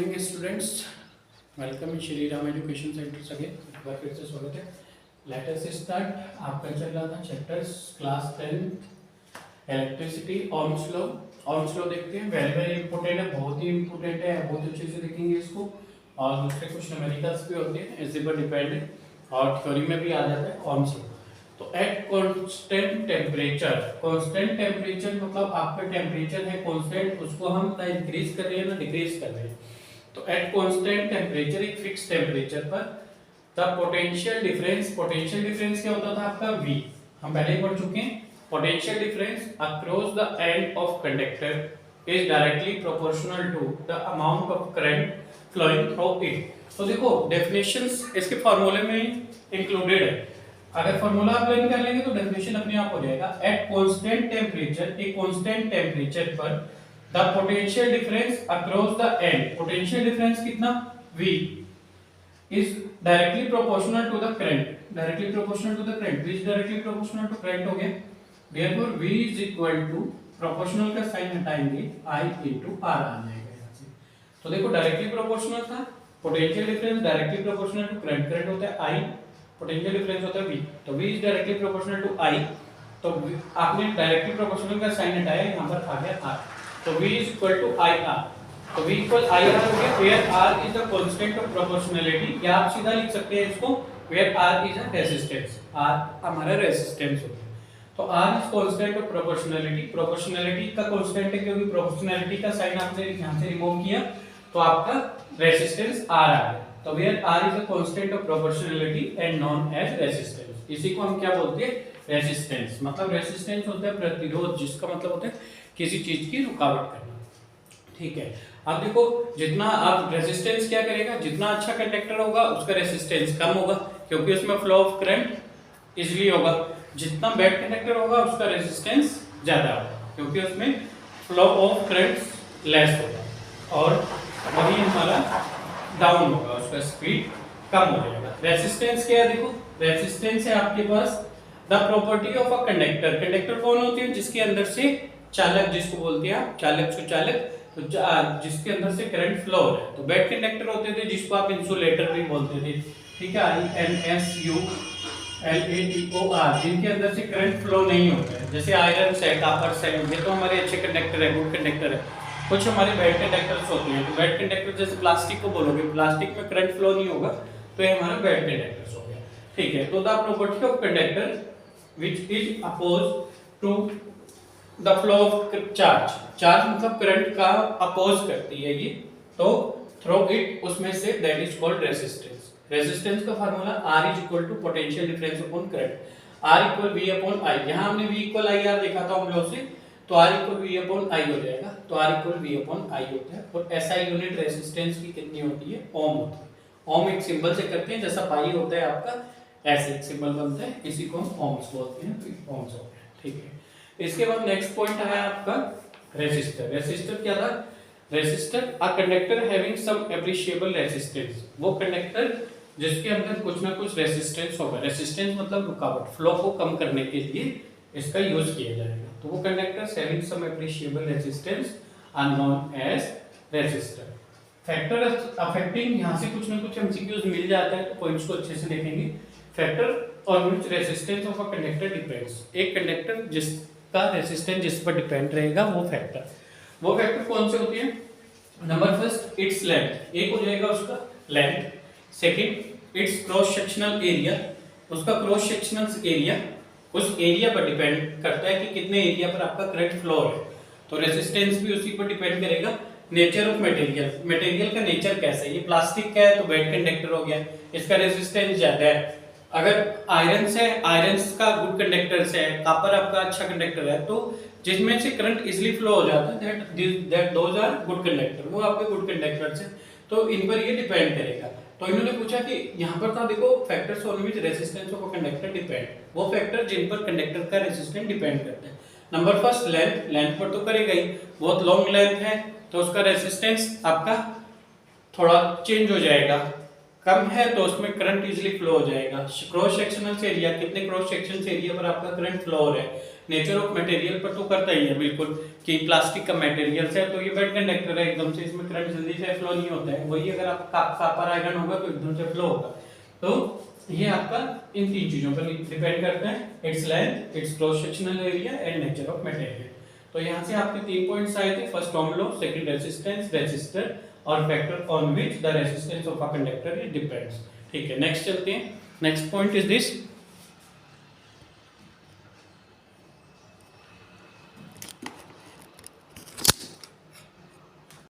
Morning students, welcome in Shri Ram education centre सगे एक बार फिर से स्वागत है। Let us start. आपका चल रहा था chapters class 10 electricity Ohm's law. Ohm's law देखते हैं, वेरी वेरी इंपॉर्टेंट है, बहुत ही इंपॉर्टेंट है, बहुत अच्छे से देखेंगे इसको। और दूसरे कुछ न्यूमेरिकल्स भी होते हैं इसी पर डिपेंड है और थ्योरी में भी आ जाता है ओम्स लॉ। तो eight constant temperature, constant temperature मतलब आपका टेम्परेचर है कांस्टेंट, उसको हम ना इंक्रीज कर रहे हैं ना डिक्रीज कर रहे हैं। तो एट कांस्टेंट टेम्परेचर, एक फिक्स टेम्परेचर पर the potential difference, potential difference क्या होता था आपका V, हम पहले ही पढ़ चुके हैं। Potential difference across the end of conductor is directly proportional to the amount of current flowing through it. तो देखो डेफिनेशंस इसके फार्मूले में इंक्लूडेड है, अगर फार्मूला आप लर्न कर लेंगे तो डेफिनेशन अपने आप हो जाएगा। एट कांस्टेंट टेम्परेचर, एक कांस्टेंट टेम्परेचर पर the potential difference across the end, potential difference कितना V is directly proportional to the current, directly proportional to the current, V is directly proportional to current हो गया। Therefore V is equal to, proportional का sign हटाएंगे I into R आ जाएगा यहां से। तो देखो डायरेक्टली प्रोपोर्शनल था, potential difference directly proportional to current, current होता है I, पोटेंशियल डिफरेंस होता है V, तो V is directly proportional to I। तो आपने डायरेक्टली प्रोपोर्शनल का साइन हटाया, यहां पर आ गया R, तो V is equal to IR। तो V इक्वल IR हो गया, where R is the constant of proportionality, या आप सीधा लिख सकते हैं इसको where R is a resistance, R हमारा रेजिस्टेंस हो गया। तो R is constant of proportionality, proportionality का कांस्टेंट है क्योंकि प्रोपोर्शनलिटी का साइन आपने यहां से रिमूव किया तो आपका रेजिस्टेंस R आ गया। तो where R is a constant of proportionality and known as resistance, इसी को हम क्या बोलते हैं रेजिस्टेंस। मतलब रेजिस्टेंस होता है प्रतिरोध, जिसका मतलब होता है किसी चीज की रुकावट करना, ठीक है। अब देखो जितना आप रेजिस्टेंस क्या करेगा, जितना अच्छा कंडक्टर होगा उसका रेजिस्टेंस कम होगा क्योंकि उसमें फ्लो ऑफ करंट इजीली होगा, जितना बैड कंडक्टर होगा उसका रेजिस्टेंस ज्यादा होगा क्योंकि उसमें फ्लो ऑफ करंट लेस होगा और वही हमारा डाउन होगा, उसका स्पीड कम हो जाएगा। रेजिस्टेंस क्या है, देखो रेजिस्टेंस है आपके पास the property of a conductor. Conductor कौन होती है, जिसके अंदर से चालक, जिसको बोलते हैं आप चालक सुचालक, तो जिसके अंदर से करंट फ्लो हो रहा है। तो बैड कंडक्टर होते थे जिसको आप इंसुलेटर भी बोलते थे, ठीक है, INSULATOR, जिनके अंदर से करंट फ्लो नहीं होता है, जैसे आयरन है, कॉपर है, ये तो हमारे अच्छे कंडक्टर है, गुड कंडक्टर है। कुछ हमारे बैड कंडक्टर्स होते हैं, तो बैड कंडक्टर जैसे प्लास्टिक को बोलोगे, प्लास्टिक में करंट फ्लो नहीं होगा तो ये हमारा बैड कंडक्टर्स हो गया, ठीक है। तो the property of conductor which is oppose to the flow of charge, charge मतलब करंट का अपोज करती है ये, तो थ्रू इट उसमें से that is called resistance. Resistance का formula R is equal to potential difference upon current, R equal V upon I। यहां हमने V इक्वल IR देखा था हम लोग से, तो R equal V upon I हो जाएगा, तो R equal V upon I होता है। और SI यूनिट रेजिस्टेंस की कितनी होती है, ओम होती है। ओम एक सिंबल से करते हैं, जैसा पाई होता है आपका ऐसे एक सिंबल बनता है, इसी को हम ओम्स बोलते हैं, तो ओम्स हो गया, ठीक है। इसके बाद नेक्स्ट पॉइंट आया आपका रेजिस्टर। रेजिस्टर क्या था, resistor a conductor having some appreciable resistance, वो कंडक्टर जिसके अंदर कुछ ना कुछ रेजिस्टेंस होगा। रेजिस्टेंस मतलब रुकावट, फ्लो को कम करने के लिए इसका यूज किया जाएगा। तो वो conductors having some appreciable resistance are known as resistor. Factor affecting, यहां से कुछ ना कुछ एमसीक्यूज मिल जाता है, तो पॉइंट्स को अच्छे से देखेंगे। Factor on which resistance of a conductor depends, एक कंडक्टर जिसका रेजिस्टेंस जिस पर डिपेंड रहेगा वो फैक्टर, वो फैक्टर कौन से होते हैं। नंबर फर्स्ट इट्स लेंथ, एक हो जाएगा उसका length. Second it's cross sectional area, उसका क्रॉस सेक्शनल एरिया उस एरिया पर डिपेंड करता है कि कितने एरिया पर आपका करंट फ्लो है, तो रेजिस्टेंस भी उसी पर डिपेंड करेगा। नेचर ऑफ मटेरियल, मटेरियल का नेचर कैसा है, ये प्लास्टिक का है तो बैड कंडक्टर हो गया, इसका रेजिस्टेंस ज्यादा है। अगर आयरन से, आयरन का गुड कंडक्टर है, कॉपर आपका अच्छा कंडक्टर है, तो जिसमें से करंट इजीली फ्लो हो जाता है, that those are good conductor, वो आपके गुड कंडक्टर्स हैं, तो इन पर ये डिपेंड करेगा। तो इन्होंने पूछा कि यहाँ पर था देखो factors on which resistance of a conductor depend, वो फैक्टर जिन पर कंडक्टर का रेजिस्टेंस डिपेंड करता है। नंबर फर्स्ट लेंथ, लेंथ पर तो करेगा ही, बहुत लॉन्ग लेंथ है तो उसका रेजिस्टेंस आपका थोड़ा चेंज हो जाएगा, कम है तो उसमें करंट इजीली फ्लो हो जाएगा। क्रॉस सेक्शनल एरिया, कितने क्रॉस सेक्शन एरिया पर आपका करंट फ्लो हो रहा है, नेचर ऑफ मटेरियल पर तो करता ही है बिल्कुल, कि प्लास्टिक का मटेरियल है तो ये बेड कंडक्टर है, एकदम से इसमें करंट जल्दी से फ्लो नहीं होता है। वही अगर आपका कॉपर आयरन होगा तो एकदम से फ्लो होगा। तो ये आपका इन तीन चीजों पर डिपेंड करता है, its length, it's cross sectional area and nature of material. तो यहाँ से आपके 3 पॉइंट्स आए थे, फर्स्ट ओम लॉ, सेकंड रेजिस्टेंस, रेजिस्टर और factor on which the resistance of a conductor depends. ठीक है, नेक्स्ट चलते हैं। Next point is this,